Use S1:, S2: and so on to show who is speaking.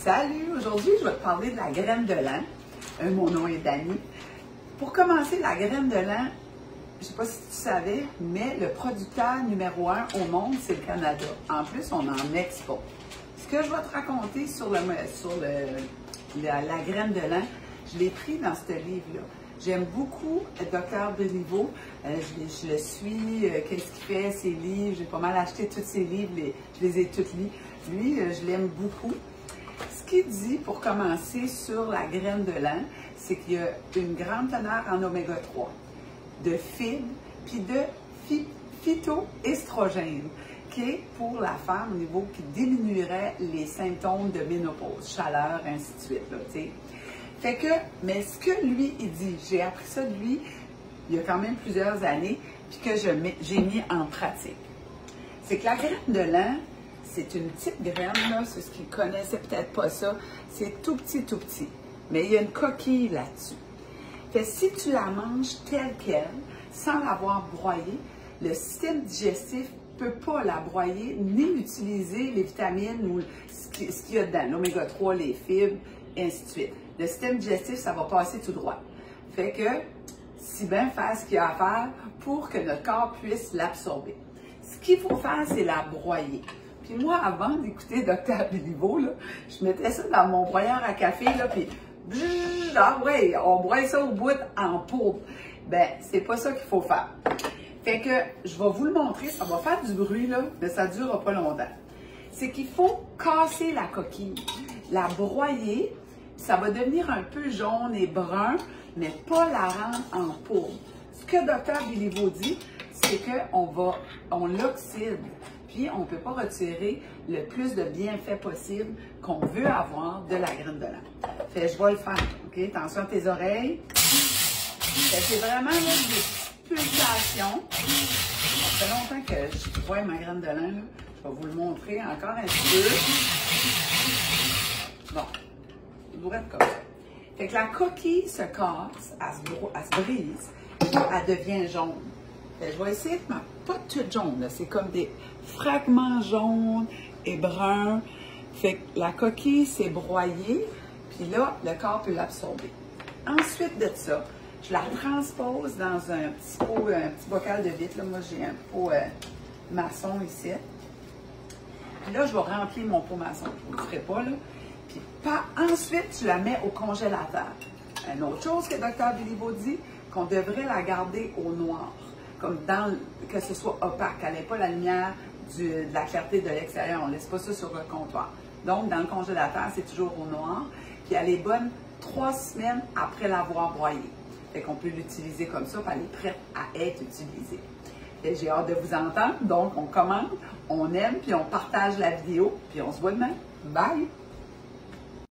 S1: Salut! Aujourd'hui, je vais te parler de la graine de lin. Mon nom est Dani. Pour commencer, la graine de lin, je ne sais pas si tu savais, mais le producteur numéro 1 au monde, c'est le Canada. En plus, on en exporte. Ce que je vais te raconter sur la graine de lin, je l'ai pris dans ce livre-là. J'aime beaucoup le Dr Béliveau. Je le suis, qu'est-ce qu'il fait, ses livres. J'ai pas mal acheté tous ses livres, je les ai tous lus. Lui, je l'aime beaucoup. Ce qu'il dit pour commencer sur la graine de lin, c'est qu'il y a une grande teneur en oméga 3, de fibres, puis de phytoestrogène, qui est pour la femme au niveau qui diminuerait les symptômes de ménopause, chaleur, ainsi de suite. Là, fait que, mais ce que lui, il dit, j'ai appris ça de lui il y a quand même plusieurs années, puis que j'ai mis en pratique. C'est que la graine de lin, c'est une petite graine, là, c'est ce qu'ils connaissaient peut-être pas ça, c'est tout petit, mais il y a une coquille là-dessus. Fait si tu la manges telle qu'elle, sans l'avoir broyée, le système digestif ne peut pas la broyer, ni utiliser les vitamines ou ce qu'il y a dedans, l'oméga 3, les fibres, et ainsi de suite. Le système digestif, ça va passer tout droit. Fait que, si bien faire ce qu'il y a à faire pour que notre corps puisse l'absorber. Ce qu'il faut faire, c'est la broyer. Puis moi, avant d'écouter Dr Béliveau, là, je mettais ça dans mon broyeur à café, là, puis ouais, on broie ça au bout en poudre. Ben, c'est pas ça qu'il faut faire. Fait que, je vais vous le montrer, ça va faire du bruit, là, mais ça ne durera pas longtemps. C'est qu'il faut casser la coquille, la broyer, ça va devenir un peu jaune et brun, mais pas la rendre en poudre. Ce que Dr Béliveau dit, c'est qu'on l'oxyde, puis on ne peut pas retirer le plus de bienfaits possible qu'on veut avoir de la graine de lin. Fait je vais le faire, OK? Attention à tes oreilles. C'est vraiment là, des pulsations. Ça fait longtemps que je broie ma graine de lin, là. Je vais vous le montrer encore un petit peu. Bon. Il devrait être comme ça. Fait que la coquille se casse, elle se brise, puis elle devient jaune. Fait que je vais essayer de pas toute jaune, c'est comme des fragments jaunes et bruns. Fait que la coquille s'est broyée, puis là, le corps peut l'absorber. Ensuite de ça, je la transpose dans un petit pot, un petit bocal de vitre. Là, moi, j'ai un pot maçon ici. Puis là, je vais remplir mon pot maçon. Je ne le ferai pas, là. Puis ensuite, tu la mets au congélateur. Une autre chose que Dr Béliveau dit, qu'on devrait la garder au noir, comme que ce soit opaque, qu'elle n'ait pas la lumière de la clarté de l'extérieur. On ne laisse pas ça sur le comptoir. Donc, dans le congélateur, c'est toujours au noir. Puis elle est bonne 3 semaines après l'avoir broyée. Fait qu'on peut l'utiliser comme ça, puis elle est prête à être utilisée. J'ai hâte de vous entendre. Donc, on commente, on aime, puis on partage la vidéo, puis on se voit demain. Bye!